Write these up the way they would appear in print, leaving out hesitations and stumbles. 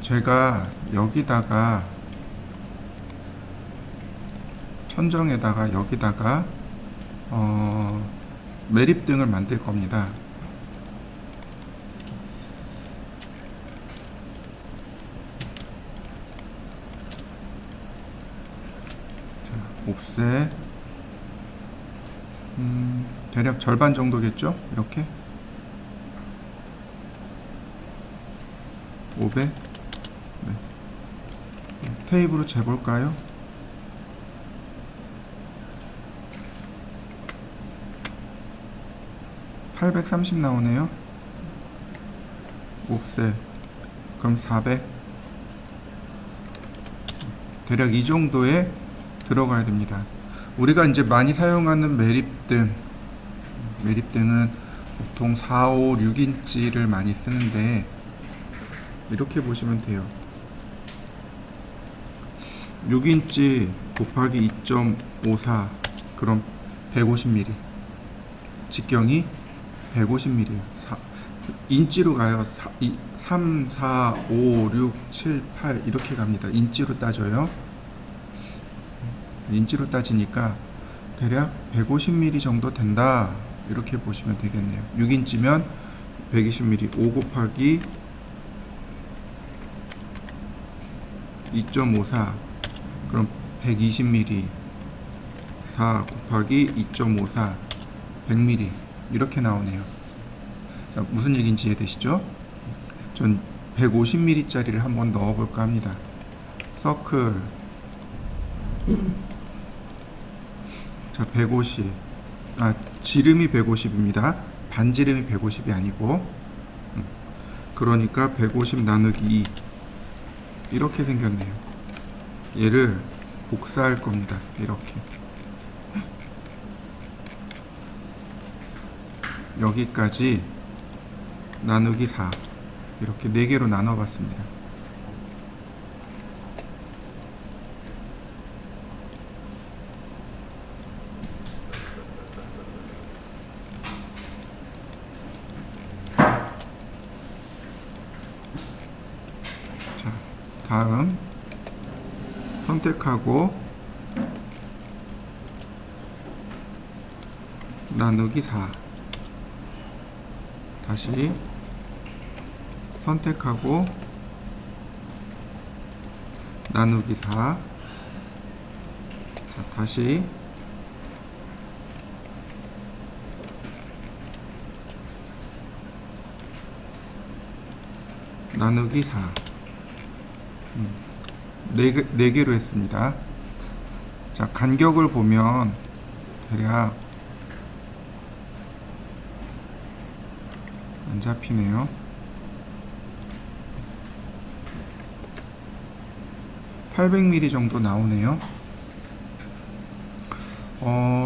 제가 여기다가 천정에다가 여기다가 매립등을 만들 겁니다. 자, 옵셋 대략 절반 정도겠죠? 이렇게 500. 네. 테이프로 재볼까요? (830) 나오네요. 옵셋 그럼 400. 대략 이 정도에 들어가야 됩니다. 우리가 이제 많이 사용하는 매립등은 보통 4, 5, 6인치를 많이 쓰는데 이렇게 보시면 돼요. 6인치 곱하기 2.54 그럼 150mm, 직경이 150mm. 인치로 가요. 3, 4, 5, 6, 7, 8 이렇게 갑니다. 인치로 따져요. 인치로 따지니까 대략 150mm 정도 된다, 이렇게 보시면 되겠네요. 6인치면 120mm, 5 곱하기 2.54 그럼 120mm, 4 곱하기 2.54 100mm 이렇게 나오네요. 자, 무슨 얘기인지 이해되시죠? 전 150mm 짜리를 한번 넣어볼까 합니다. 서클. 자, 150. 지름이 150입니다. 반지름이 150이 아니고. 그러니까 150 나누기 2 이렇게 생겼네요. 얘를 복사할 겁니다. 이렇게 여기까지 나누기 4 이렇게 4개로 나눠 봤습니다. 자, 다음 선택하고 나누기 4, 다시 선택하고 나누기 4, 자, 다시 나누기 4. 4개로 했습니다. 자, 간격을 보면 대략 안 잡히네요. (800mm) 정도 나오네요.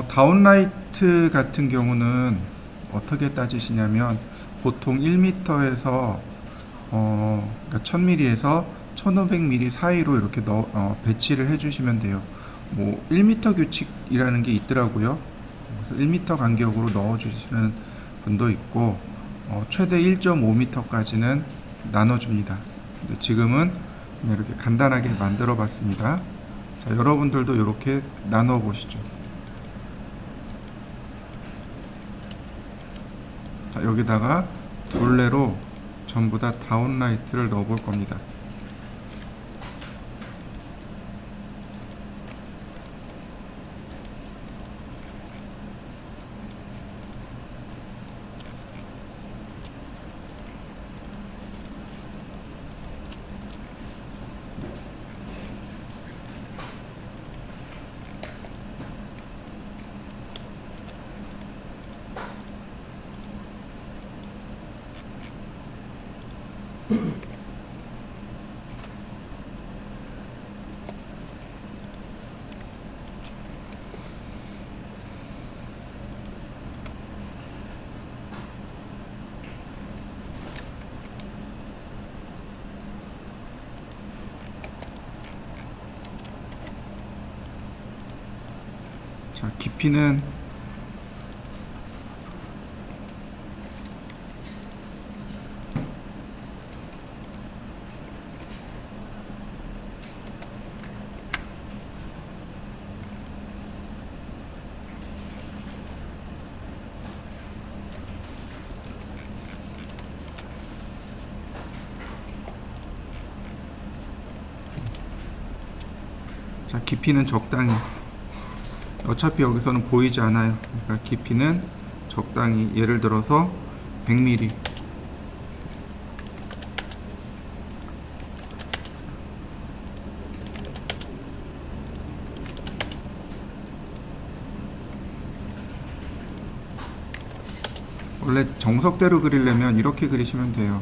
다운라이트 같은 경우는 어떻게 따지시냐면 보통 1m에서 그러니까 1000mm에서 1500mm 사이로 이렇게 배치를 해주시면 돼요. 뭐 1m 규칙이라는 게 있더라고요. 그래서 1m 간격으로 넣어주시는 분도 있고 최대 1.5m까지는 나눠줍니다. 근데 지금은 그냥 이렇게 간단하게 만들어 봤습니다. 자, 여러분들도 이렇게 나눠 보시죠. 자, 여기다가 둘레로 전부 다 다운라이트를 넣어 볼 겁니다. 자, 깊이는 자, 깊이는 적당히. 어차피 여기서는 보이지 않아요. 그러니까 깊이는 적당히. 예를 들어서 100mm. 원래 정석대로 그리려면 이렇게 그리시면 돼요.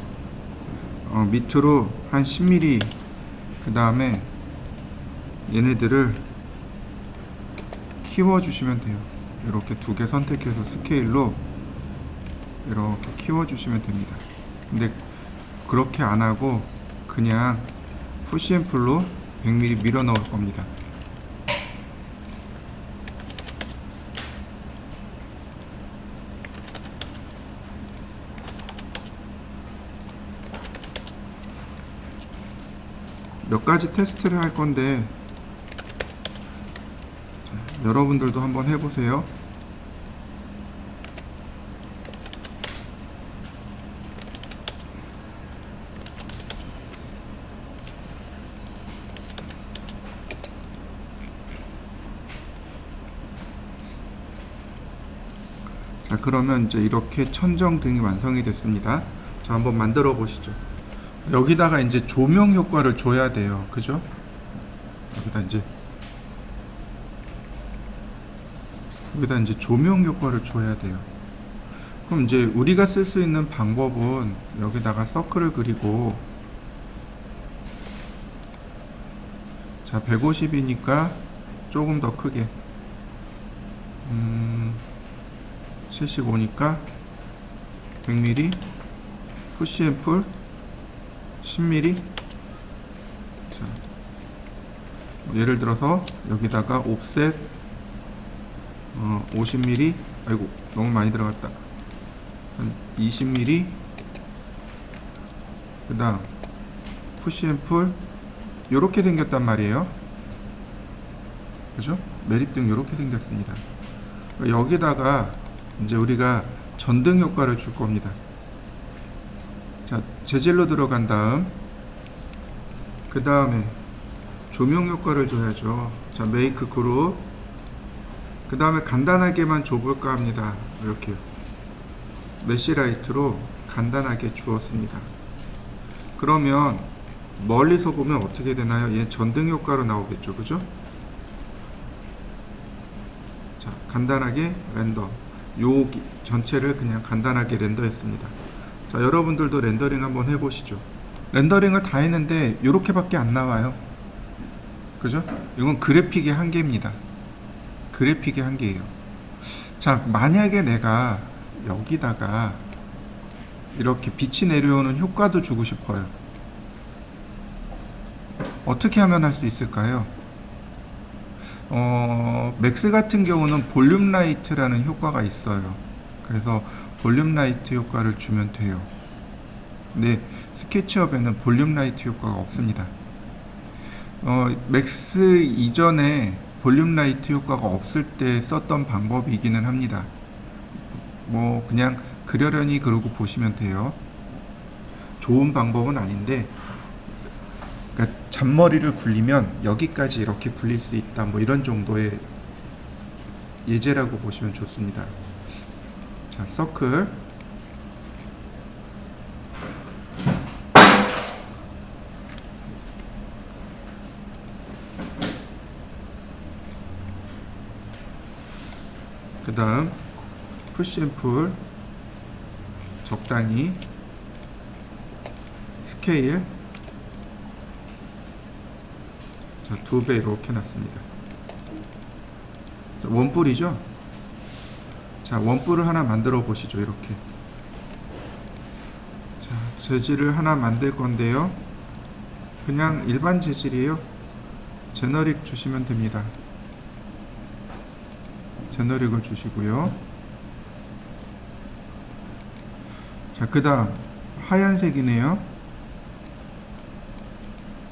밑으로 한 10mm, 그 다음에 얘네들을 키워주시면 돼요. 이렇게 두 개 선택해서 스케일로 이렇게 키워주시면 됩니다. 근데 그렇게 안 하고 그냥 푸시앤풀로 100mm 밀어 넣을 겁니다. 몇 가지 테스트를 할 건데 여러분들도 한번 해보세요. 자, 그러면 이제 이렇게 천정등이 완성이 됐습니다. 자, 한번 만들어 보시죠. 여기다가 이제 조명 효과를 줘야 돼요. 그죠? 여기다 이제 조명 효과를 줘야 돼요. 그럼 이제 우리가 쓸 수 있는 방법은 여기다가 서클을 그리고, 자, 150이니까 조금 더 크게, 75니까 100mm, 푸시앤풀 10mm. 자, 예를 들어서 여기다가 옵셋 50mm, 아이고 너무 많이 들어갔다, 한 20mm, 그 다음 푸시앤풀 요렇게 생겼단 말이에요. 그죠? 매립등 요렇게 생겼습니다. 여기다가 이제 우리가 전등 효과를 줄 겁니다. 자, 재질로 들어간 다음, 그 다음에 조명 효과를 줘야죠. 자, 메이크 그룹, 그 다음에 간단하게만 줘볼까 합니다. 이렇게 메시라이트로 간단하게 주었습니다. 그러면 멀리서 보면 어떻게 되나요? 얘 전등 효과로 나오겠죠, 그죠? 자, 간단하게 렌더, 요 전체를 그냥 간단하게 렌더했습니다. 자, 여러분들도 렌더링 한번 해보시죠. 렌더링을 다 했는데 이렇게밖에 안 나와요. 그죠? 이건 그래픽의 한계입니다. 그래픽의 한계예요. 자, 만약에 내가 여기다가 이렇게 빛이 내려오는 효과도 주고 싶어요. 어떻게 하면 할 수 있을까요? 맥스 같은 경우는 볼륨 라이트라는 효과가 있어요. 그래서 볼륨 라이트 효과를 주면 돼요. 근데 스케치업에는 볼륨 라이트 효과가 없습니다. 맥스 이전에 볼륨 라이트 효과가 없을 때 썼던 방법이기는 합니다. 뭐 그냥 그러려니 그러고 보시면 돼요. 좋은 방법은 아닌데, 그러니까 잔머리를 굴리면 여기까지 이렇게 굴릴 수 있다, 뭐 이런 정도의 예제라고 보시면 좋습니다. 자, 서클, 그 다음 푸시앤풀 적당히, 스케일, 자, 2배 이렇게 놨습니다. 자, 원뿔이죠? 자, 원뿔을 하나 만들어 보시죠. 이렇게. 자, 재질을 하나 만들 건데요. 그냥 일반 재질이에요. 제너릭 주시면 됩니다. 제너릭을 주시고요. 자, 그 다음 하얀색이네요.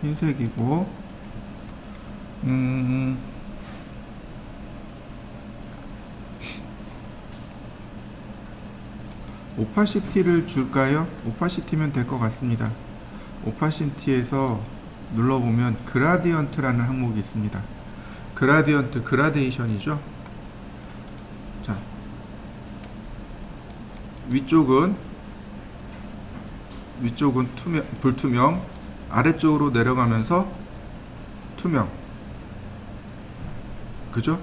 흰색이고, 오파시티를 줄까요? 오파시티면 될 것 같습니다. 오파시티에서 눌러보면 그라디언트라는 항목이 있습니다. 그라디언트, 그라데이션이죠. 자, 위쪽은 투명, 불투명, 아래쪽으로 내려가면서 투명. 그죠?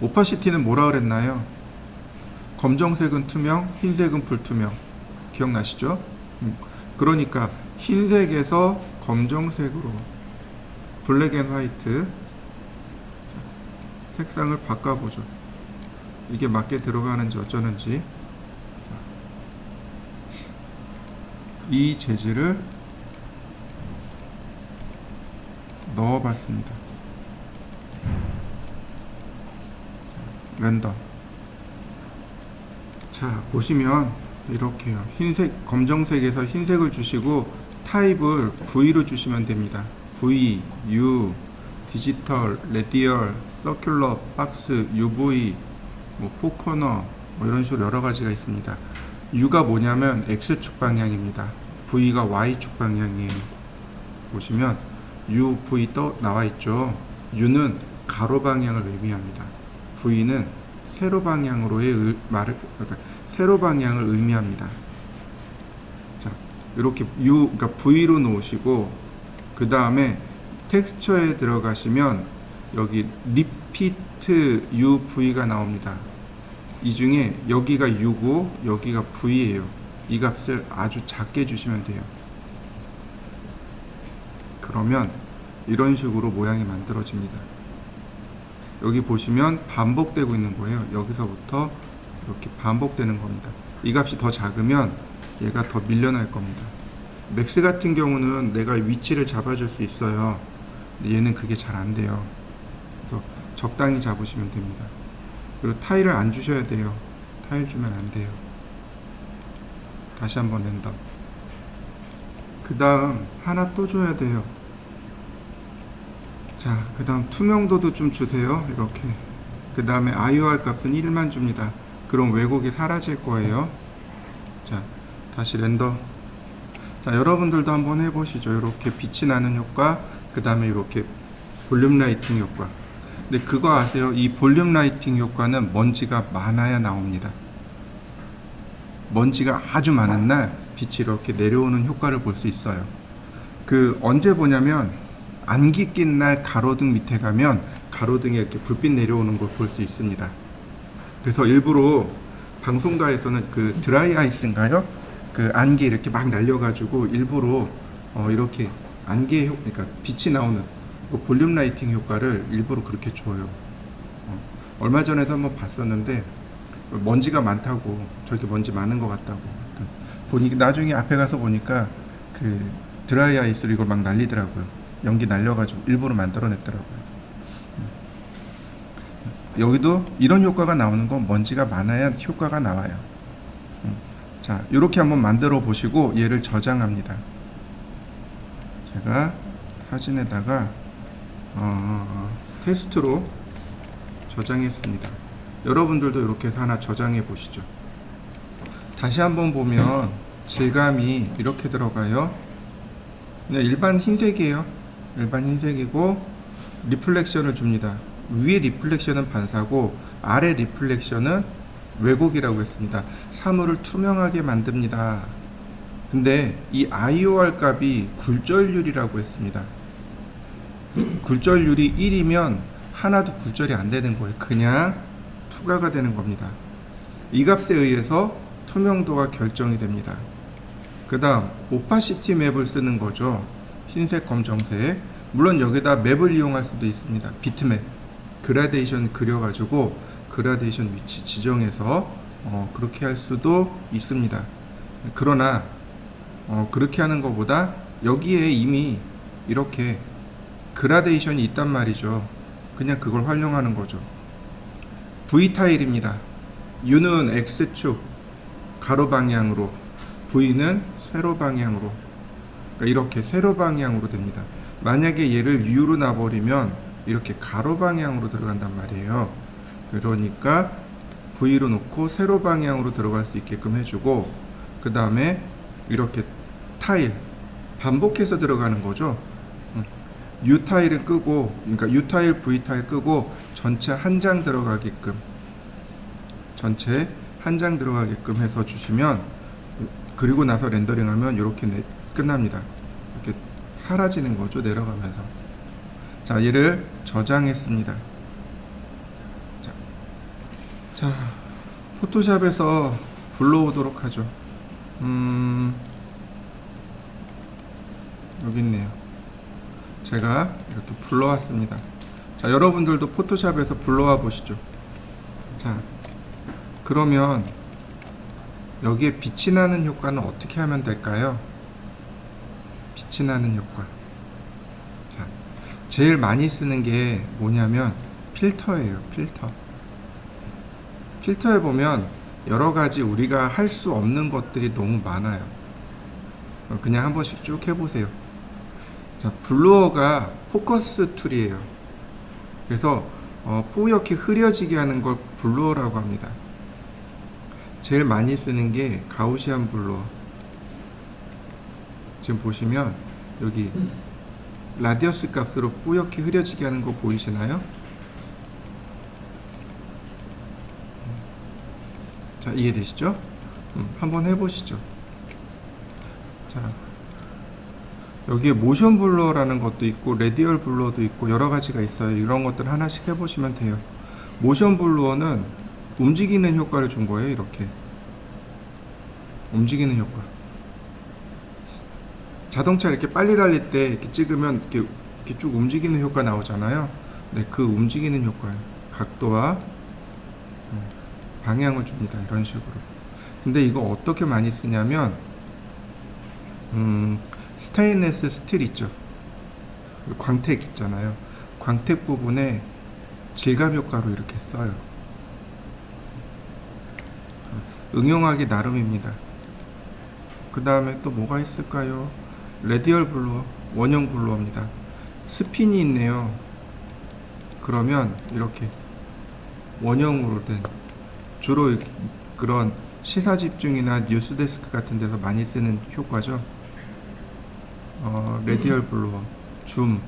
오파시티는 뭐라 그랬나요? 검정색은 투명, 흰색은 불투명. 기억나시죠? 그러니까 흰색에서 검정색으로, 블랙 앤 화이트, 색상을 바꿔보죠. 이게 맞게 들어가는지 어쩌는지. 이 재질을 넣어봤습니다. 랜덤. 자, 보시면 이렇게요. 흰색, 검정색에서 흰색을 주시고 타입을 V로 주시면 됩니다. V, U, 디지털, 레디얼, 서큘러, 박스, UV, 뭐 포커너, 뭐 이런 식으로 여러 가지가 있습니다. U가 뭐냐면 X축 방향입니다. V가 Y축 방향이에요. 보시면 U, V 또 나와 있죠. U는 가로 방향을 의미합니다. V는 세로 방향으로의 그러니까 세로 방향을 의미합니다. 자, 이렇게 U, 그러니까 V로 놓으시고 그 다음에 텍스처에 들어가시면 여기 리피트 UV가 나옵니다. 이 중에 여기가 U고 여기가 V예요. 이 값을 아주 작게 주시면 돼요. 그러면 이런 식으로 모양이 만들어집니다. 여기 보시면 반복되고 있는 거예요. 여기서부터 이렇게 반복되는 겁니다. 이 값이 더 작으면 얘가 더 밀려날 겁니다. 맥스 같은 경우는 내가 위치를 잡아줄 수 있어요. 근데 얘는 그게 잘 안 돼요. 그래서 적당히 잡으시면 됩니다. 그리고 타일을 안 주셔야 돼요. 타일 주면 안 돼요. 다시 한번 랜덤. 그 다음 하나 또 줘야 돼요. 자, 그 다음 투명도도 좀 주세요. 이렇게. 그 다음에 IOR 값은 1만 줍니다. 그럼 왜곡이 사라질 거예요. 자, 다시 랜덤. 자, 여러분들도 한번 해보시죠. 이렇게 빛이 나는 효과, 그 다음에 이렇게 볼륨 라이팅 효과. 근데 그거 아세요? 이 볼륨 라이팅 효과는 먼지가 많아야 나옵니다. 먼지가 아주 많은 날 빛이 이렇게 내려오는 효과를 볼 수 있어요. 그 언제 보냐면 안개 낀 날 가로등 밑에 가면 가로등에 이렇게 불빛 내려오는 걸 볼 수 있습니다. 그래서 일부러 방송가에서는 그 드라이 아이스인가요? 그 안개 이렇게 막 날려가지고 일부러 이렇게 안개 그러니까 빛이 나오는 그 볼륨 라이팅 효과를 일부러 그렇게 줘요. 얼마 전에도 한번 봤었는데 먼지가 많다고, 저기 먼지 많은 것 같다고 보니 나중에 앞에 가서 보니까 그 드라이 아이스로 이걸 막 날리더라고요. 연기 날려가지고 일부러 만들어냈더라고요. 여기도 이런 효과가 나오는 건 먼지가 많아야 효과가 나와요. 자, 이렇게 한번 만들어 보시고 얘를 저장합니다. 제가 사진에다가 테스트로 저장했습니다. 여러분들도 이렇게 해서 하나 저장해 보시죠. 다시 한번 보면 질감이 이렇게 들어가요. 그냥 일반 흰색이에요. 일반 흰색이고 리플렉션을 줍니다. 위에 리플렉션은 반사고 아래 리플렉션은 왜곡이라고 했습니다. 사물을 투명하게 만듭니다. 근데 이 IOR 값이 굴절률이라고 했습니다. 굴절률이 1이면 하나도 굴절이 안 되는 거예요. 그냥 투과가 되는 겁니다. 이 값에 의해서 투명도가 결정이 됩니다. 그 다음 오파시티 맵을 쓰는 거죠. 흰색, 검정색. 물론 여기다 맵을 이용할 수도 있습니다. 비트맵, 그라데이션 그려가지고 그라데이션 위치 지정해서 그렇게 할 수도 있습니다. 그러나 그렇게 하는 것보다 여기에 이미 이렇게 그라데이션이 있단 말이죠. 그냥 그걸 활용하는 거죠. V 타일입니다. U는 X축 가로 방향으로, V는 세로 방향으로, 그러니까 이렇게 세로 방향으로 됩니다. 만약에 얘를 U로 놔버리면 이렇게 가로 방향으로 들어간단 말이에요. 그러니까 V로 놓고 세로 방향으로 들어갈 수 있게끔 해주고, 그 다음에 이렇게 타일 반복해서 들어가는 거죠. U 타일은 끄고, 그러니까 U 타일, V 타일 끄고 전체 한 장 들어가게끔, 전체 한 장 들어가게끔 해서 주시면, 그리고 나서 렌더링하면 이렇게 끝납니다. 이렇게 사라지는 거죠, 내려가면서. 자, 얘를 저장했습니다. 자, 포토샵에서 불러오도록 하죠. 여기 있네요. 제가 이렇게 불러왔습니다. 자, 여러분들도 포토샵에서 불러와 보시죠. 자, 그러면 여기에 빛이 나는 효과는 어떻게 하면 될까요? 빛이 나는 효과. 자, 제일 많이 쓰는 게 뭐냐면 필터예요. 필터. 필터에 보면 여러 가지 우리가 할 수 없는 것들이 너무 많아요. 그냥 한 번씩 쭉 해보세요. 자, 블루어가 포커스 툴이에요. 그래서 뿌옇게 흐려지게 하는 걸 블루어라고 합니다. 제일 많이 쓰는 게 가우시안 블루어. 지금 보시면 여기 라디어스 값으로 뿌옇게 흐려지게 하는 거 보이시나요? 자, 이해되시죠? 한번 해보시죠. 자, 여기에 모션 블러라는 것도 있고 레디얼 블러도 있고 여러 가지가 있어요. 이런 것들 하나씩 해보시면 돼요. 모션 블러는 움직이는 효과를 준 거예요. 이렇게 움직이는 효과. 자동차 이렇게 빨리 달릴 때 이렇게 찍으면 이렇게 쭉 움직이는 효과 나오잖아요. 네, 그 움직이는 효과예요. 각도와 방향을 줍니다. 이런 식으로. 근데 이거 어떻게 많이 쓰냐면 스테인레스 스틸 있죠. 광택 있잖아요. 광택 부분에 질감 효과로 이렇게 써요. 응용하기 나름입니다. 그 다음에 또 뭐가 있을까요? 레디얼 블루어, 원형 블루어입니다. 스핀이 있네요. 그러면 이렇게 원형으로 된, 주로 그런 시사 집중이나 뉴스데스크 같은 데서 많이 쓰는 효과죠. 레디얼 블루어, 줌,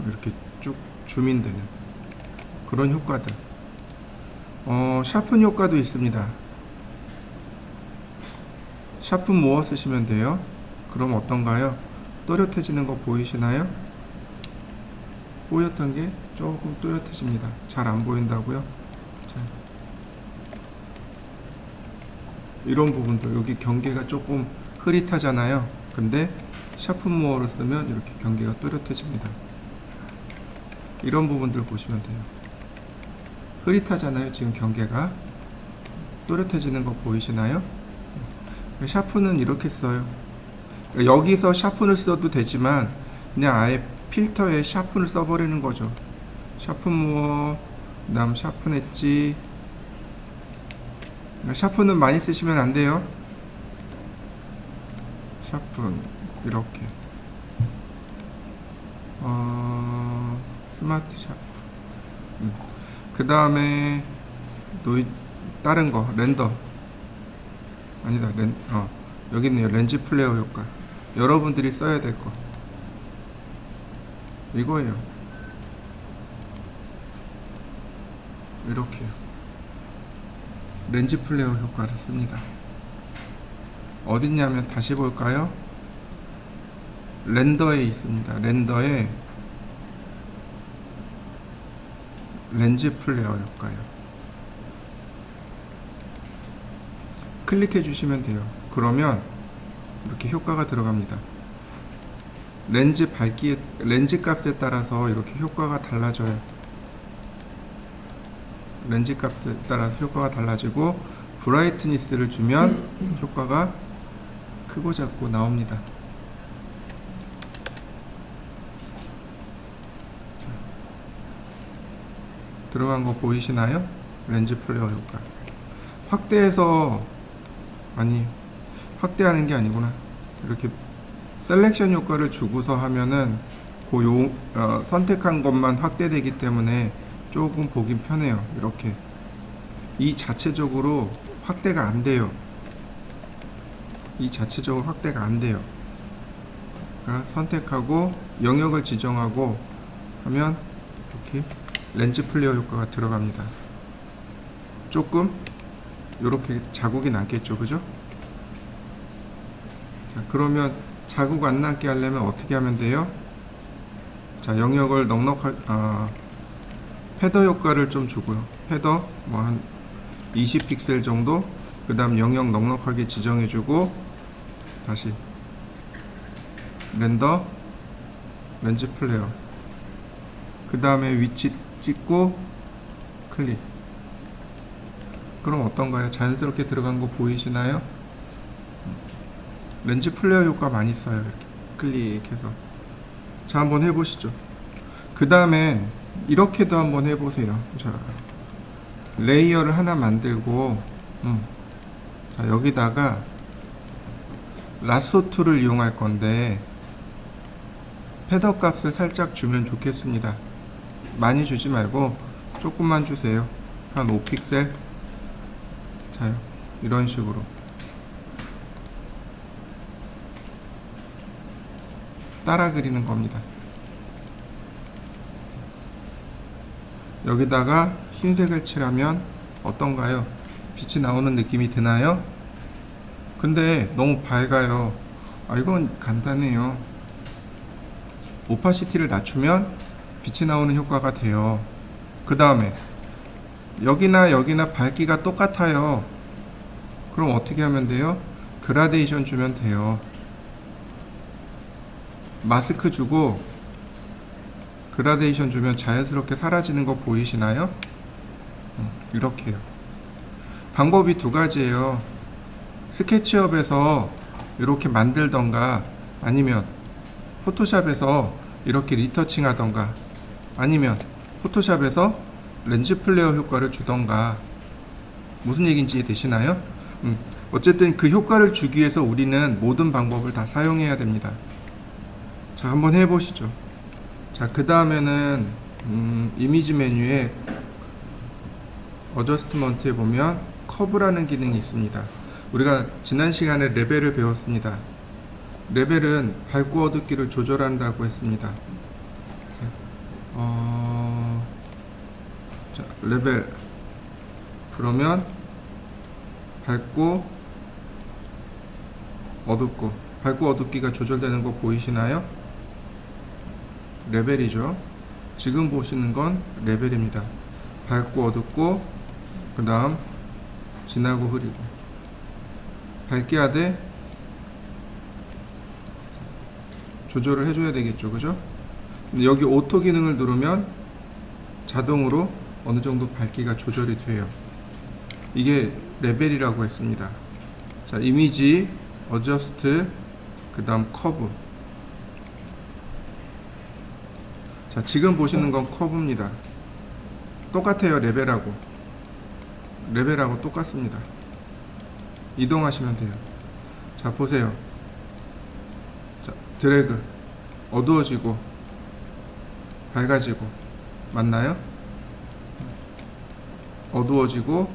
이렇게 쭉 줌인되는 그런 효과들. 샤픈 효과도 있습니다. 샤픈 모어 쓰시면 돼요. 그럼 어떤가요? 또렷해지는 거 보이시나요? 뽀얗던 게 조금 또렷해집니다. 잘 안 보인다고요? 자, 이런 부분도 여기 경계가 조금 흐릿하잖아요. 근데 샤픈 모어를 쓰면 이렇게 경계가 또렷해집니다. 이런 부분들 보시면 돼요. 흐릿하잖아요. 지금 경계가 또렷해지는 거 보이시나요? 샤픈은 이렇게 써요. 여기서 샤픈을 써도 되지만 그냥 아예 필터에 샤픈을 써버리는 거죠. 샤픈 모어, 그 다음 샤픈 엣지. 샤픈은 많이 쓰시면 안 돼요. 샤픈 이렇게 스마트 샤픈. 그 다음에 다른 거 렌더 아니다. 여기 있네요. 렌즈 플레어 효과. 여러분들이 써야 될 거 이거예요. 이렇게요. 렌즈 플레어 효과를 씁니다. 어딨냐면 다시 볼까요? 렌더에 있습니다. 렌더에 렌즈 플레어 효과요. 클릭해 주시면 돼요. 그러면 이렇게 효과가 들어갑니다. 렌즈 밝기, 렌즈 값에 따라서 이렇게 효과가 달라져요. 렌즈 값에 따라서 효과가 달라지고 브라이트니스를 주면 효과가 크고 작고 나옵니다. 들어간 거 보이시나요? 렌즈 플레어 효과. 확대해서 확대하는 게 아니구나. 이렇게 셀렉션 효과를 주고서 하면은 선택한 것만 확대되기 때문에 조금 보긴 편해요. 이렇게 이 자체적으로 확대가 안 돼요. 이 자체적으로 확대가 안 돼요. 그러니까 선택하고 영역을 지정하고 하면 이렇게 렌즈 플레어 효과가 들어갑니다. 조금 이렇게 자국이 남겠죠, 그죠? 자, 그러면 자국 안 남게 하려면 어떻게 하면 돼요? 자, 영역을 넉넉하게 패더 효과를 좀 주고요. 패더 뭐 한 20픽셀 정도, 그 다음 영역 넉넉하게 지정해주고 다시 렌더 렌즈 플레어, 그 다음에 위치 찍고 클릭. 그럼 어떤가요? 자연스럽게 들어간 거 보이시나요? 렌즈 플레어 효과 많이 써요. 이렇게 클릭해서. 자, 한번 해보시죠. 그 다음에 이렇게도 한번 해보세요. 자, 레이어를 하나 만들고 자, 여기다가 라sso 툴을 이용할 건데 패더 값을 살짝 주면 좋겠습니다. 많이 주지 말고 조금만 주세요. 한 5픽셀. 자, 이런 식으로 따라 그리는 겁니다. 여기다가 흰색을 칠하면 어떤가요? 빛이 나오는 느낌이 드나요? 근데 너무 밝아요. 이건 간단해요. 오파시티를 낮추면 빛이 나오는 효과가 돼요. 그 다음에 여기나 여기나 밝기가 똑같아요. 그럼 어떻게 하면 돼요? 그라데이션 주면 돼요. 마스크 주고 그라데이션 주면 자연스럽게 사라지는 거 보이시나요? 이렇게요. 방법이 두 가지예요. 스케치업에서 이렇게 만들던가, 아니면 포토샵에서 이렇게 리터칭 하던가, 아니면 포토샵에서 렌즈 플레어 효과를 주던가. 무슨 얘기인지 이해되시나요? 어쨌든 그 효과를 주기 위해서 우리는 모든 방법을 다 사용해야 됩니다. 자, 한번 해보시죠. 자, 그 다음에는 이미지 메뉴에 어저스트먼트에 보면 커브라는 기능이 있습니다. 우리가 지난 시간에 레벨을 배웠습니다. 레벨은 밝고 어둡기를 조절한다고 했습니다. 자, 레벨 그러면 밝고 어둡기가 조절되는 거 보이시나요? 레벨이죠. 지금 보시는 건 레벨입니다. 밝고 어둡고, 그 다음 진하고 흐리고. 밝게 하되 조절을 해줘야 되겠죠, 그죠? 근데 여기 오토 기능을 누르면 자동으로 어느 정도 밝기가 조절이 돼요. 이게 레벨이라고 했습니다. 자, 이미지 어저스트, 그 다음 커브. 자, 지금 보시는 건 커브입니다. 똑같아요. 레벨하고 똑같습니다. 이동하시면 돼요. 자, 보세요. 자, 드래그. 어두워지고 밝아지고. 맞나요? 어두워지고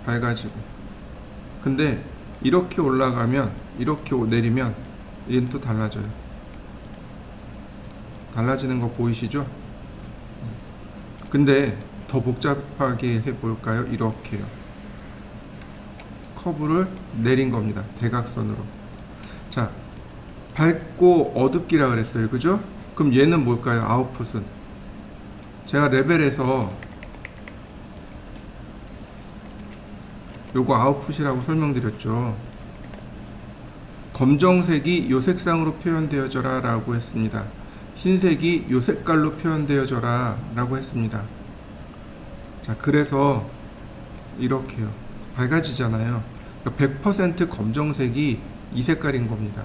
밝아지고. 근데 이렇게 올라가면, 이렇게 내리면 얘는 또 달라져요. 달라지는 거 보이시죠? 근데 더 복잡하게 해볼까요? 이렇게요. 커브를 내린 겁니다. 대각선으로. 자, 밝고 어둡기라 그랬어요. 그죠? 그럼 얘는 뭘까요? 아웃풋은. 제가 레벨에서 요거 아웃풋이라고 설명드렸죠. 검정색이 요 색상으로 표현되어져라 라고 했습니다. 흰색이 요 색깔로 표현되어져라 라고 했습니다. 자, 그래서 이렇게요. 밝아지잖아요. 100% 검정색이 이 색깔인 겁니다.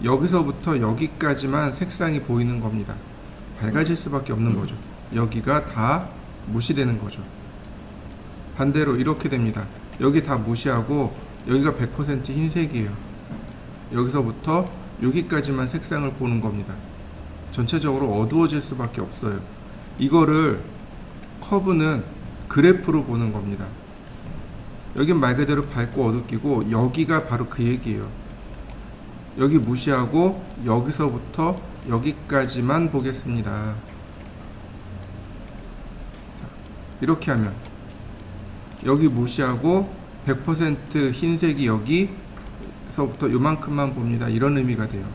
여기서부터 여기까지만 색상이 보이는 겁니다. 밝아질 수밖에 없는 거죠. 여기가 다 무시되는 거죠. 반대로 이렇게 됩니다. 여기 다 무시하고 여기가 100% 흰색이에요. 여기서부터 여기까지만 색상을 보는 겁니다. 전체적으로 어두워질 수밖에 없어요. 이거를 커브는 그래프로 보는 겁니다. 여긴 말 그대로 밝고 어둡기고, 여기가 바로 그 얘기예요. 여기 무시하고 여기서부터 여기까지만 보겠습니다. 이렇게 하면 여기 무시하고 100% 흰색이 여기서부터 요만큼만 봅니다. 이런 의미가 돼요.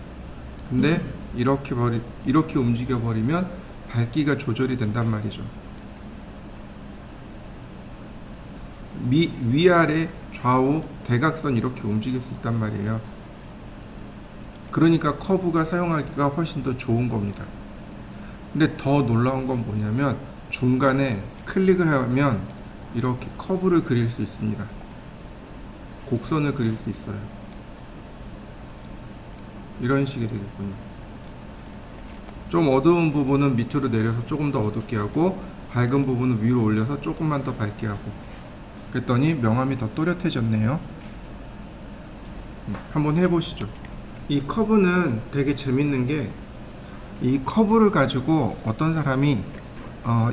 근데 이렇게 움직여 버리면 밝기가 조절이 된단 말이죠. 위아래 좌우 대각선 이렇게 움직일 수 있단 말이에요. 그러니까 커브가 사용하기가 훨씬 더 좋은 겁니다. 근데 더 놀라운 건 뭐냐면 중간에 클릭을 하면 이렇게 커브를 그릴 수 있습니다. 곡선을 그릴 수 있어요. 이런 식이 되겠군요. 좀 어두운 부분은 밑으로 내려서 조금 더 어둡게 하고 밝은 부분은 위로 올려서 조금만 더 밝게 하고 그랬더니 명암이 더 또렷해졌네요. 한번 해보시죠. 이 커브는 되게 재밌는 게 이 커브를 가지고 어떤 사람이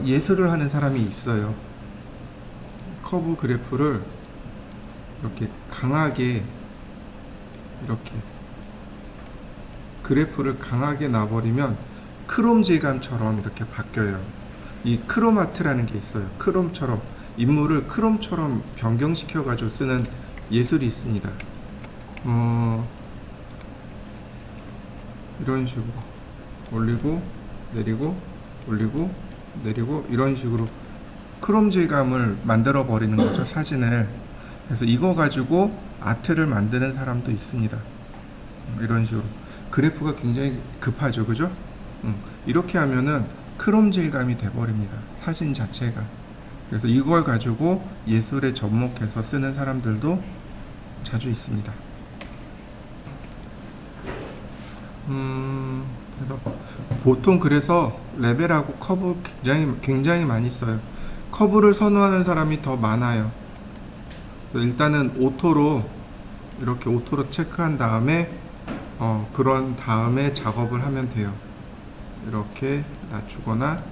예술을 하는 사람이 있어요. 커브 그래프를 이렇게 강하게 이렇게 그래프를 강하게 놔버리면 크롬 질감처럼 이렇게 바뀌어요. 이 크롬아트라는 게 있어요. 크롬처럼 인물을 크롬처럼 변경시켜 가지고 쓰는 예술이 있습니다. 이런 식으로 올리고 내리고 올리고 내리고 이런 식으로 크롬 질감을 만들어 버리는 거죠, 사진을. 그래서 이거 가지고 아트를 만드는 사람도 있습니다. 이런 식으로 그래프가 굉장히 급하죠, 그죠? 이렇게 하면은 크롬 질감이 돼 버립니다, 사진 자체가. 그래서 이걸 가지고 예술에 접목해서 쓰는 사람들도 자주 있습니다. 그래서 보통 그래서 레벨하고 커브 굉장히 많이 써요. 커브를 선호하는 사람이 더 많아요. 일단은 오토로 이렇게 오토로 체크한 다음에 그런 다음에 작업을 하면 돼요. 이렇게 낮추거나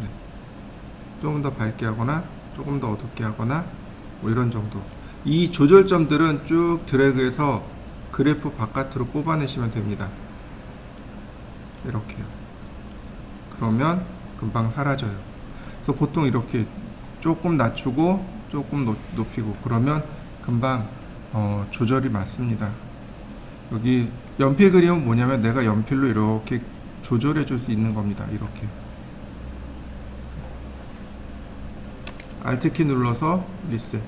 네. 조금 더 밝게 하거나 조금 더 어둡게 하거나 뭐 이런 정도. 이 조절점들은 쭉 드래그해서 그래프 바깥으로 뽑아내시면 됩니다. 이렇게요. 그러면 금방 사라져요. 그래서 보통 이렇게 조금 낮추고 조금 높이고 그러면 금방 조절이 맞습니다. 여기 연필 그림은 뭐냐면 내가 연필로 이렇게 조절해 줄 수 있는 겁니다. 이렇게 Alt키 눌러서 리셋.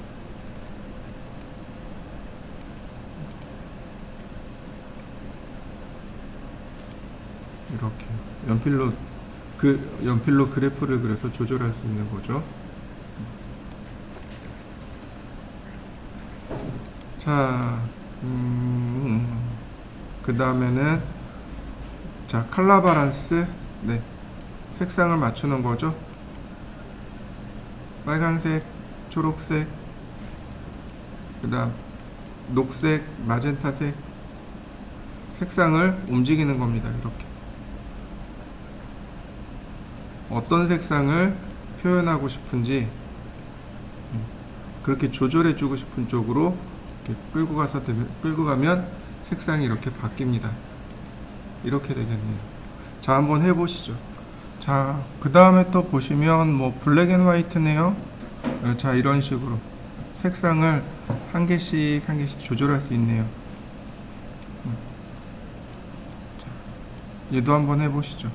이렇게 연필로 그래프를 그려서 조절할 수 있는 거죠. 자, 그 다음에는 자, 컬러 바란스, 네, 색상을 맞추는 거죠. 빨간색, 초록색, 그 다음 녹색, 마젠타색, 색상을 움직이는 겁니다. 이렇게 어떤 색상을 표현하고 싶은지 그렇게 조절해 주고 싶은 쪽으로 이렇게 끌고 가면 색상이 이렇게 바뀝니다. 이렇게 되겠네요. 자, 한번 해보시죠. 자, 그 다음에 또 보시면 뭐 블랙 앤 화이트네요. 자, 이런 식으로 색상을 한 개씩 조절할 수 있네요. 자, 얘도 한번 해보시죠.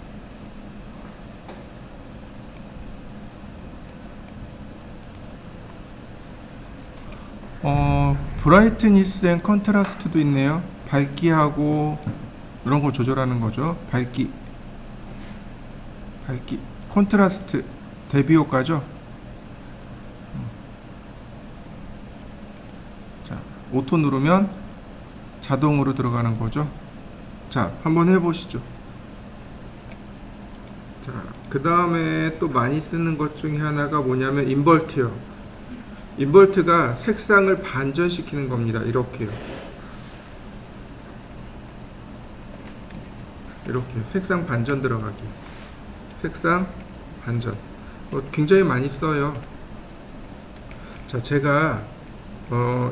브라이트니스 앤 컨트라스트도 있네요. 밝기하고 이런 거 조절하는 거죠. 밝기, 컨트라스트, 대비 효과죠. 자, 오토 누르면 자동으로 들어가는 거죠. 자, 한번 해보시죠. 자, 그 다음에 또 많이 쓰는 것 중에 하나가 뭐냐면 인버트요. 인버트가 색상을 반전시키는 겁니다. 이렇게요. 이렇게 색상 반전 들어가기. 색상 반전. 굉장히 많이 써요. 자, 제가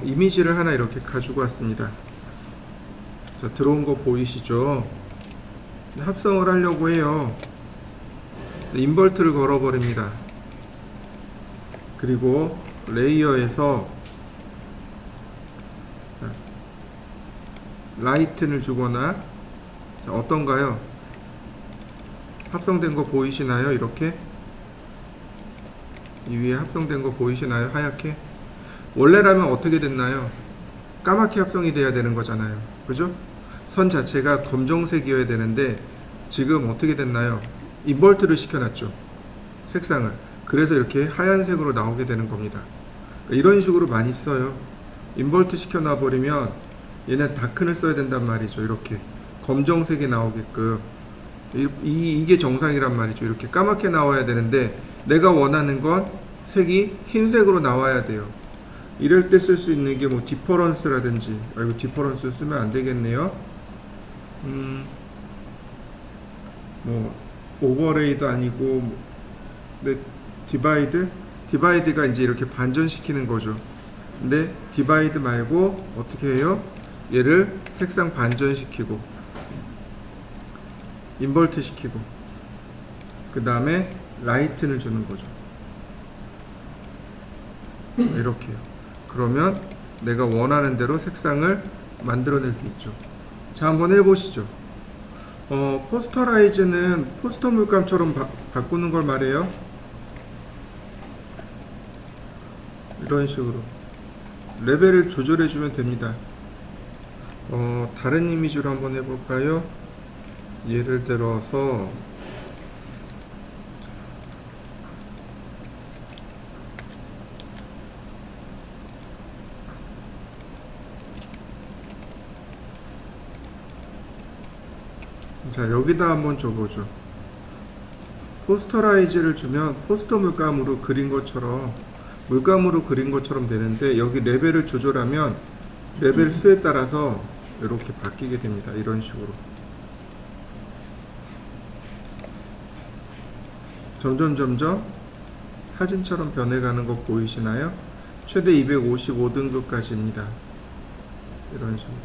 이미지를 하나 이렇게 가지고 왔습니다. 자, 들어온 거 보이시죠? 합성을 하려고 해요. 인버트를 걸어버립니다. 그리고 레이어에서 라이튼을 주거나, 자, 어떤가요? 합성된 거 보이시나요? 이렇게 이 위에 합성된 거 보이시나요? 하얗게. 원래라면 어떻게 됐나요? 까맣게 합성이 돼야 되는 거잖아요. 그죠? 선 자체가 검정색이어야 되는데 지금 어떻게 됐나요? 인버트를 시켜놨죠. 색상을. 그래서 이렇게 하얀색으로 나오게 되는 겁니다. 이런 식으로 많이 써요. 인버트 시켜놔 버리면 얘는 다큰을 써야 된단 말이죠. 이렇게 검정색이 나오게끔. 이게 정상이란 말이죠. 이렇게 까맣게 나와야 되는데 내가 원하는 건 색이 흰색으로 나와야 돼요. 이럴 때 쓸 수 있는 게 뭐 디퍼런스라든지, 이거 디퍼런스 쓰면 안 되겠네요. 뭐 오버레이도 아니고, 근데 디바이드가 이제 이렇게 반전시키는 거죠. 근데 디바이드 말고 어떻게 해요? 얘를 색상 반전시키고 인버트 시키고 그 다음에 라이튼을 주는 거죠. 이렇게요. 그러면 내가 원하는 대로 색상을 만들어낼 수 있죠. 자, 한번 해보시죠. 포스터라이즈는 포스터 물감처럼 바꾸는 걸 말해요. 이런 식으로 레벨을 조절해 주면 됩니다. 다른 이미지로 한번 해볼까요? 예를 들어서 자, 여기다 한번 줘보죠. 포스터라이즈를 주면 포스터 물감으로 그린 것처럼 되는데, 여기 레벨을 조절하면 레벨 수에 따라서 이렇게 바뀌게 됩니다. 이런 식으로 점점 사진처럼 변해가는 거 보이시나요? 최대 255등급까지입니다. 이런 식으로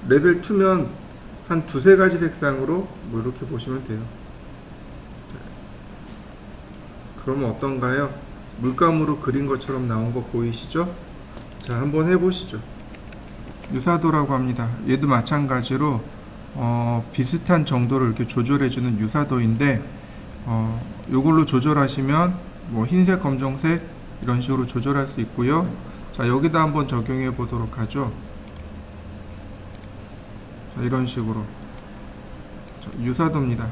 레벨 2면 한 두세 가지 색상으로 뭐 이렇게 보시면 돼요. 그러면 어떤가요? 물감으로 그린 것처럼 나온 거 보이시죠? 자, 한번 해보시죠. 유사도라고 합니다. 얘도 마찬가지로 비슷한 정도를 이렇게 조절해주는 유사도인데, 요걸로 조절하시면 뭐 흰색, 검정색 이런 식으로 조절할 수 있고요. 자, 여기다 한번 적용해 보도록 하죠. 자, 이런 식으로 유사도입니다.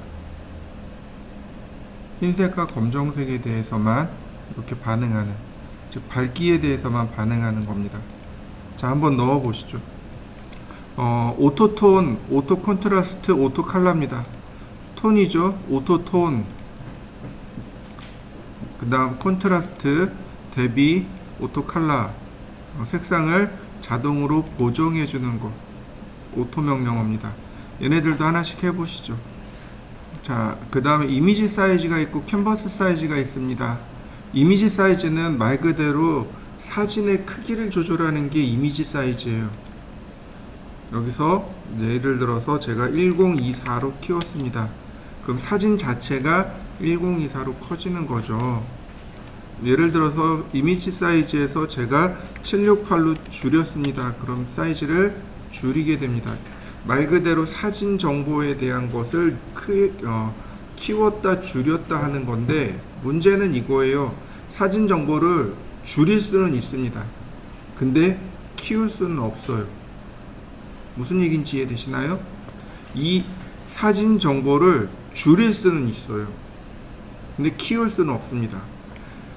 흰색과 검정색에 대해서만 이렇게 반응하는, 즉 밝기에 대해서만 반응하는 겁니다. 자, 한번 넣어 보시죠. 오토톤, 오토 콘트라스트, 오토 컬러입니다. 톤이죠. 오토톤, 그 다음 콘트라스트, 대비, 오토 컬러, 색상을 자동으로 보정해 주는 거, 오토 명령어입니다. 얘네들도 하나씩 해보시죠. 자, 그 다음에 이미지 사이즈가 있고 캔버스 사이즈가 있습니다. 이미지 사이즈는 말 그대로 사진의 크기를 조절하는 게 이미지 사이즈예요. 여기서 예를 들어서 제가 1024로 키웠습니다. 그럼 사진 자체가 1024로 커지는 거죠. 예를 들어서 이미지 사이즈에서 제가 768로 줄였습니다. 그럼 사이즈를 줄이게 됩니다. 말 그대로 사진 정보에 대한 것을 키웠다 줄였다 하는 건데, 문제는 이거예요. 사진 정보를 줄일 수는 있습니다. 근데 키울 수는 없어요. 무슨 얘기인지 이해되시나요? 이 사진 정보를 줄일 수는 있어요. 근데 키울 수는 없습니다.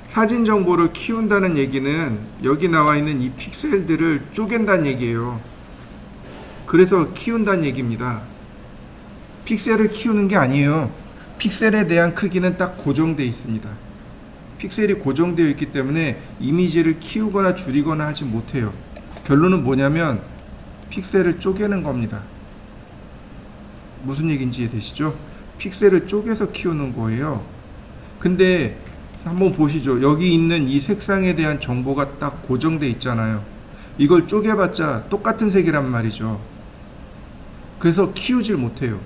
사진 정보를 키운다는 얘기는 여기 나와 있는 이 픽셀들을 쪼갠다는 얘기예요. 그래서 키운다는 얘기입니다. 픽셀을 키우는 게 아니에요. 픽셀에 대한 크기는 딱 고정되어 있습니다. 픽셀이 고정되어 있기 때문에 이미지를 키우거나 줄이거나 하지 못해요. 결론은 뭐냐면 픽셀을 쪼개는 겁니다. 무슨 얘기인지 이해되시죠? 픽셀을 쪼개서 키우는 거예요. 근데 한번 보시죠. 여기 있는 이 색상에 대한 정보가 딱 고정되어 있잖아요. 이걸 쪼개봤자 똑같은 색이란 말이죠. 그래서 키우질 못해요.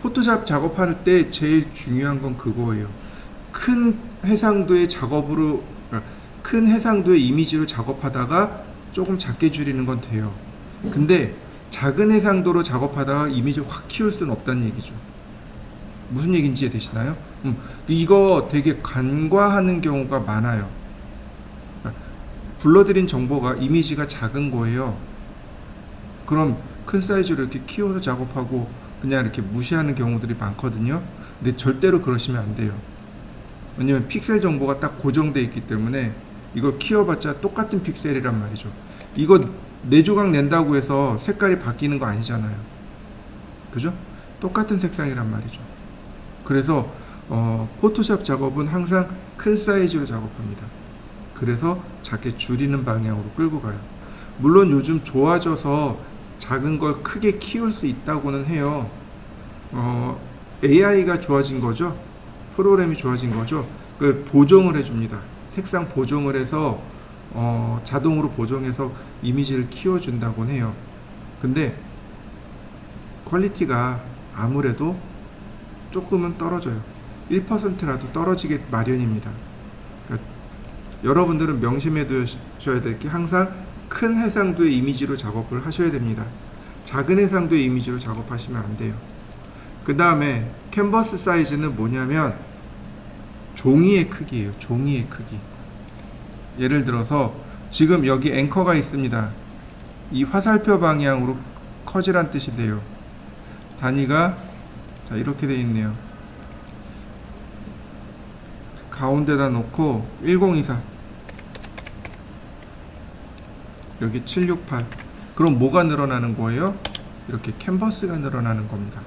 포토샵 작업할 때 제일 중요한 건 그거예요. 큰 해상도의 작업으로, 큰 해상도의 이미지로 작업하다가 조금 작게 줄이는 건 돼요. 근데 작은 해상도로 작업하다가 이미지를 확 키울 수는 없다는 얘기죠. 무슨 얘기인지 이해되시나요? 이거 되게 간과하는 경우가 많아요. 불러드린 정보가 이미지가 작은 거예요. 그럼 큰 사이즈로 이렇게 키워서 작업하고 그냥 이렇게 무시하는 경우들이 많거든요. 근데 절대로 그러시면 안 돼요. 왜냐면 픽셀 정보가 딱 고정되어 있기 때문에 이걸 키워봤자 똑같은 픽셀이란 말이죠. 이거 4조각 낸다고 해서 색깔이 바뀌는 거 아니잖아요. 그죠? 똑같은 색상이란 말이죠. 그래서 포토샵 작업은 항상 큰 사이즈로 작업합니다. 그래서 작게 줄이는 방향으로 끌고 가요. 물론 요즘 좋아져서 작은 걸 크게 키울 수 있다고는 해요. AI가 좋아진 거죠. 프로그램이 좋아진 거죠. 그걸 보정을 해줍니다. 색상 보정을 해서 자동으로 보정해서 이미지를 키워준다고 해요. 근데 퀄리티가 아무래도 조금은 떨어져요. 1%라도 떨어지게 마련입니다. 그러니까 여러분들은 명심해 두셔야 될 게 항상 큰 해상도의 이미지로 작업을 하셔야 됩니다. 작은 해상도의 이미지로 작업하시면 안 돼요. 그 다음에 캔버스 사이즈는 뭐냐면 종이의 크기예요. 종이의 크기. 예를 들어서 지금 여기 앵커가 있습니다. 이 화살표 방향으로 커지란 뜻이 돼요. 단위가 자 이렇게 돼 있네요. 가운데다 놓고 1024 여기 768 그럼 뭐가 늘어나는 거예요? 이렇게 캔버스가 늘어나는 겁니다.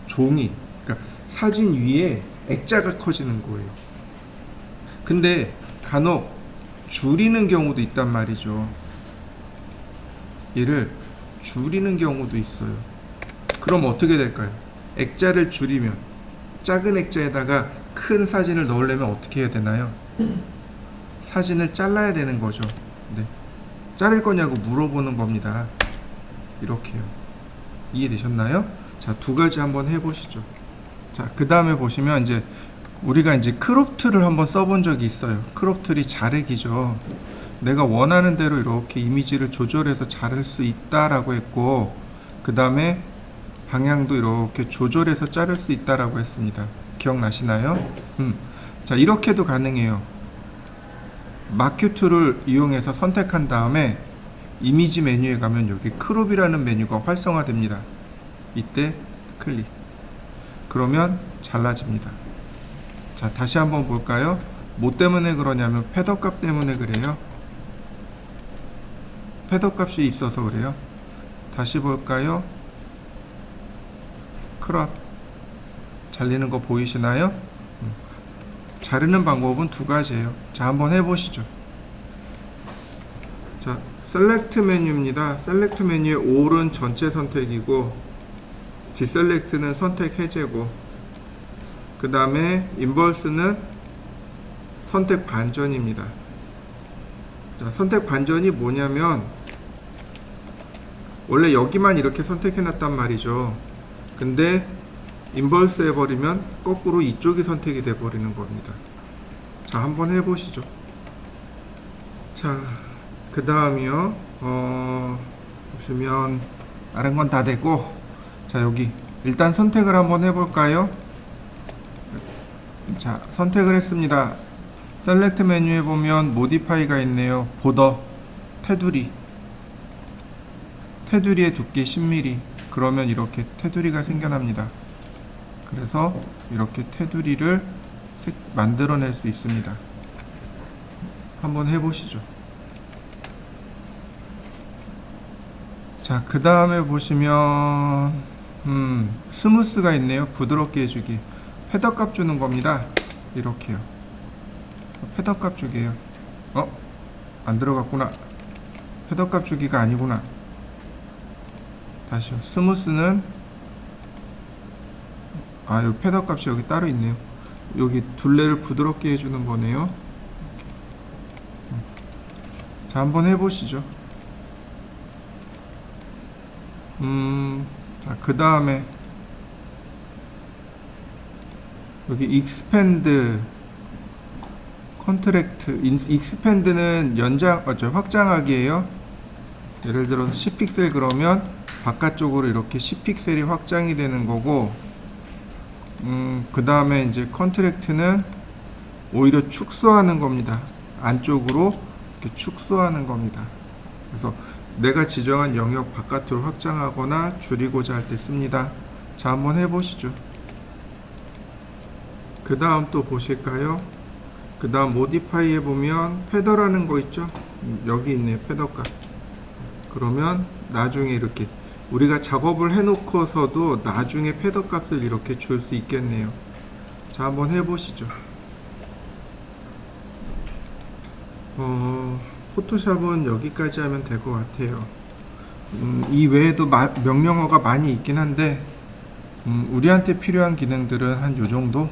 종이 그러니까 사진 위에 액자가 커지는 거예요. 근데 간혹 줄이는 경우도 있단 말이죠. 얘를 줄이는 경우도 있어요. 그럼 어떻게 될까요? 액자를 줄이면 작은 액자에다가 큰 사진을 넣으려면 어떻게 해야 되나요? 사진을 잘라야 되는 거죠. 네. 자를 거냐고 물어보는 겁니다. 이렇게요. 이해되셨나요? 자, 2가지 한번 해보시죠. 자, 그 다음에 보시면 이제 우리가 이제 크롭 툴을 한번 써본 적이 있어요. 크롭 툴이 자르기죠. 내가 원하는 대로 이렇게 이미지를 조절해서 자를 수 있다라고 했고, 그 다음에 방향도 이렇게 조절해서 자를 수 있다라고 했습니다. 기억나시나요? 자, 이렇게도 가능해요. 마큐 툴을 이용해서 선택한 다음에 이미지 메뉴에 가면 여기 크롭이라는 메뉴가 활성화됩니다. 이때 클릭. 그러면 잘라집니다. 자, 다시 한번 볼까요? 뭐 때문에 그러냐면 패더 값 때문에 그래요. 패더 값이 있어서 그래요. 다시 볼까요? 크롭. 잘리는 거 보이시나요? 자르는 방법은 2가지예요. 자, 한번 해보시죠. 자, 셀렉트 메뉴입니다. 셀렉트 메뉴의 all은 전체 선택이고 디셀렉트는 선택 해제고 그 다음에 인버스는 선택 반전입니다. 자, 선택 반전이 뭐냐면 원래 여기만 이렇게 선택해 놨단 말이죠. 근데 인버스 해버리면 거꾸로 이쪽이 선택이 돼 버리는 겁니다. 자, 한번 해보시죠. 자, 그 다음이요. 보시면 다른 건 다 되고, 자, 여기 일단 선택을 한번 해볼까요? 자, 선택을 했습니다. 셀렉트 메뉴에 보면 모디파이가 있네요. 보더 테두리, 테두리의 두께 10mm. 그러면 이렇게 테두리가 생겨납니다. 그래서 이렇게 테두리를 만들어낼 수 있습니다. 한번 해보시죠. 자, 그 다음에 보시면 스무스가 있네요. 부드럽게 해주기. 패더 값 주는 겁니다. 이렇게요. 패더 값 주기예요. 안 들어갔구나. 패더 값 주기가 아니구나. 다시요. 스무스는 여기 패더 값이 여기 따로 있네요. 여기 둘레를 부드럽게 해주는 거네요. 자, 한번 해보시죠. 그 다음에 여기 익스펜드 컨트랙트, 익스펜드는 확장하기예요. 예를 들어서 10픽셀 그러면 바깥쪽으로 이렇게 10픽셀이 확장이 되는 거고, 그 다음에 이제 컨트랙트는 오히려 축소하는 겁니다. 안쪽으로 이렇게 축소하는 겁니다. 그래서 내가 지정한 영역 바깥으로 확장하거나 줄이고자 할 때 씁니다. 자, 한번 해보시죠. 그 다음 또 보실까요? 그 다음 모디파이에 보면 패더라는 거 있죠? 여기 있네요. 패더 값. 그러면 나중에 이렇게 우리가 작업을 해놓고서도 나중에 패더 값을 이렇게 줄 수 있겠네요. 자, 한번 해보시죠. 포토샵은 여기까지 하면 될 것 같아요. 이 외에도 명령어가 많이 있긴 한데 우리한테 필요한 기능들은 한 요 정도.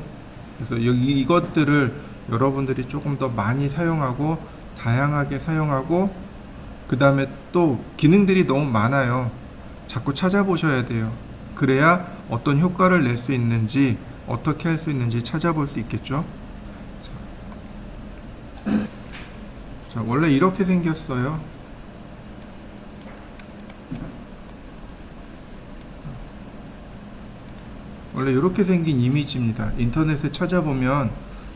그래서 이것들을 여러분들이 조금 더 많이 사용하고 다양하게 사용하고, 그 다음에 또 기능들이 너무 많아요. 자꾸 찾아보셔야 돼요. 그래야 어떤 효과를 낼 수 있는지, 어떻게 할 수 있는지 찾아볼 수 있겠죠. 자, 원래 이렇게 생겼어요. 원래 이렇게 생긴 이미지입니다. 인터넷에 찾아보면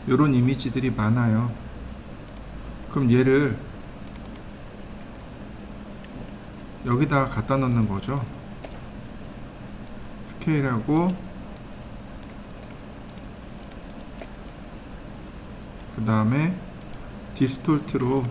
이런 이미지들이 많아요. 그럼 얘를 여기다가 갖다 놓는 거죠. 스케일하고, 그 다음에 디스톨트로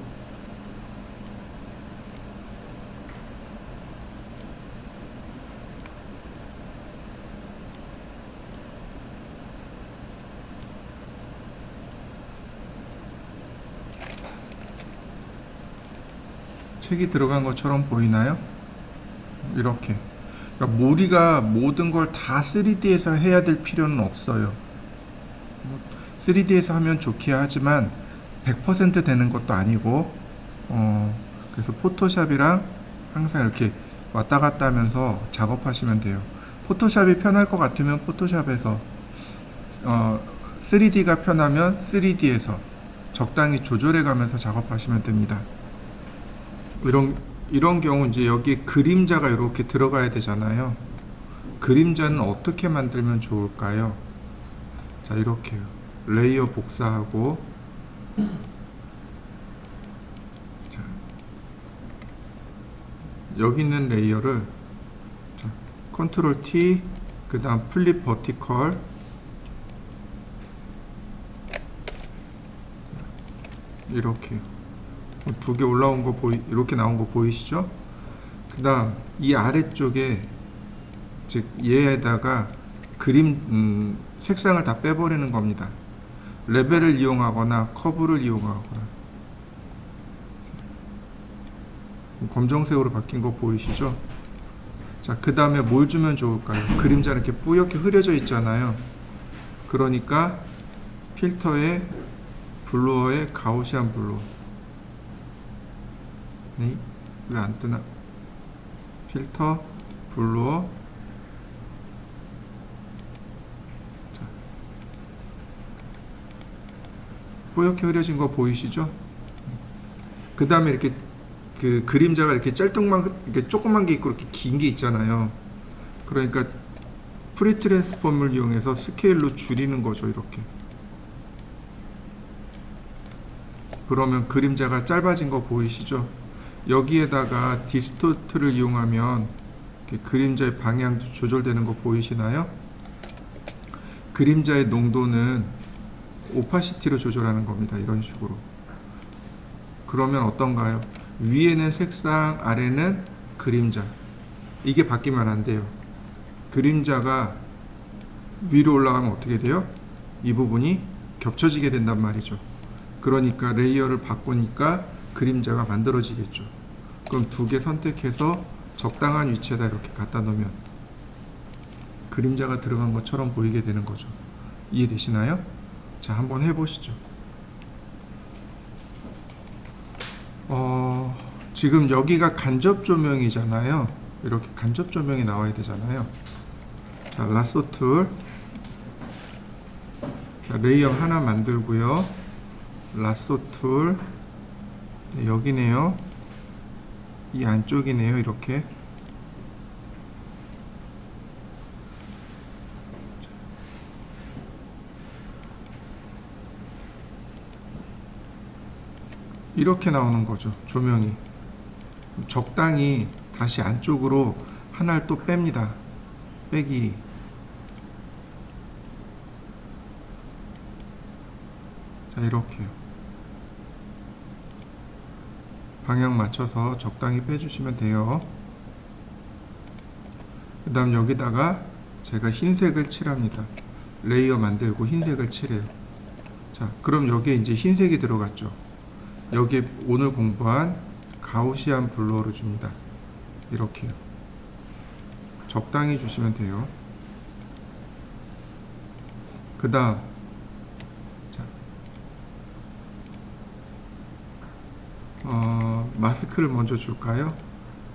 책이 들어간 것처럼 보이나요? 이렇게. 그러니까 우리가 모든 걸 다 3D에서 해야 될 필요는 없어요. 3D에서 하면 좋기야 하지만 100% 되는 것도 아니고, 그래서 포토샵이랑 항상 이렇게 왔다 갔다 하면서 작업하시면 돼요. 포토샵이 편할 것 같으면 포토샵에서, 3D가 편하면 3D에서 적당히 조절해 가면서 작업하시면 됩니다. 이런 경우 이제 여기에 그림자가 이렇게 들어가야 되잖아요. 그림자는 어떻게 만들면 좋을까요? 자, 이렇게요. 레이어 복사하고, 자, 여기 있는 레이어를, 자, 컨트롤 T, 그 다음 플립 버티컬, 이렇게 두 개 올라온 거 이렇게 나온 거 보이시죠? 그 다음 이 아래쪽에, 즉 얘에다가 그림 색상을 다 빼버리는 겁니다. 레벨을 이용하거나 커브를 이용하거나. 검정색으로 바뀐 거 보이시죠? 자, 그 다음에 뭘 주면 좋을까요? 그림자 이렇게 뿌옇게 흐려져 있잖아요. 그러니까 필터에 블루어에 가우시안 블루. 네? 왜 안 뜨나? 필터, 블루어. 자, 뿌옇게 흐려진 거 보이시죠? 그 다음에 이렇게 그 그림자가 이렇게 이렇게 조그만 게 있고 이렇게 긴 게 있잖아요. 그러니까 프리트랜스폼을 이용해서 스케일로 줄이는 거죠, 이렇게. 그러면 그림자가 짧아진 거 보이시죠? 여기에다가 디스토트를 이용하면 그림자의 방향도 조절되는 거 보이시나요? 그림자의 농도는 오파시티로 조절하는 겁니다. 이런 식으로. 그러면 어떤가요? 위에는 색상, 아래는 그림자. 이게 바뀌면 안 돼요. 그림자가 위로 올라가면 어떻게 돼요? 이 부분이 겹쳐지게 된단 말이죠. 그러니까 레이어를 바꾸니까 그림자가 만들어지겠죠. 그럼 두 개 선택해서 적당한 위치에다 이렇게 갖다 놓으면 그림자가 들어간 것처럼 보이게 되는 거죠. 이해되시나요? 자, 한번 해보시죠. 지금 여기가 간접 조명이잖아요. 이렇게 간접 조명이 나와야 되잖아요. 자, 라sso 툴. 자, 레이어 하나 만들고요. 라sso 툴. 네, 여기네요. 이 안쪽이네요. 이렇게. 이렇게 나오는 거죠. 조명이. 적당히 다시 안쪽으로 하나를 또 뺍니다. 빼기. 자, 이렇게요. 방향 맞춰서 적당히 빼주시면 돼요. 그 다음 여기다가 제가 흰색을 칠합니다. 레이어 만들고 흰색을 칠해요. 자, 그럼 여기에 이제 흰색이 들어갔죠. 여기에 오늘 공부한 가우시안 블러를 줍니다. 이렇게요. 적당히 주시면 돼요. 그 다음 마스크를 먼저 줄까요?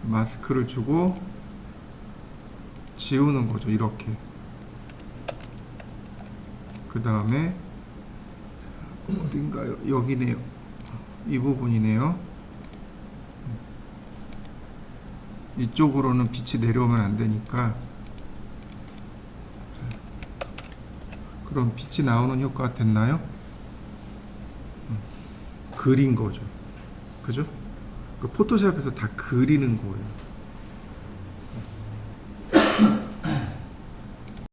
마스크를 주고 지우는 거죠. 이렇게. 그 다음에 어딘가요? 여기네요. 이 부분이네요. 이쪽으로는 빛이 내려오면 안 되니까. 그럼 빛이 나오는 효과가 됐나요? 그린 거죠. 그죠? 그 포토샵에서 다 그리는 거예요.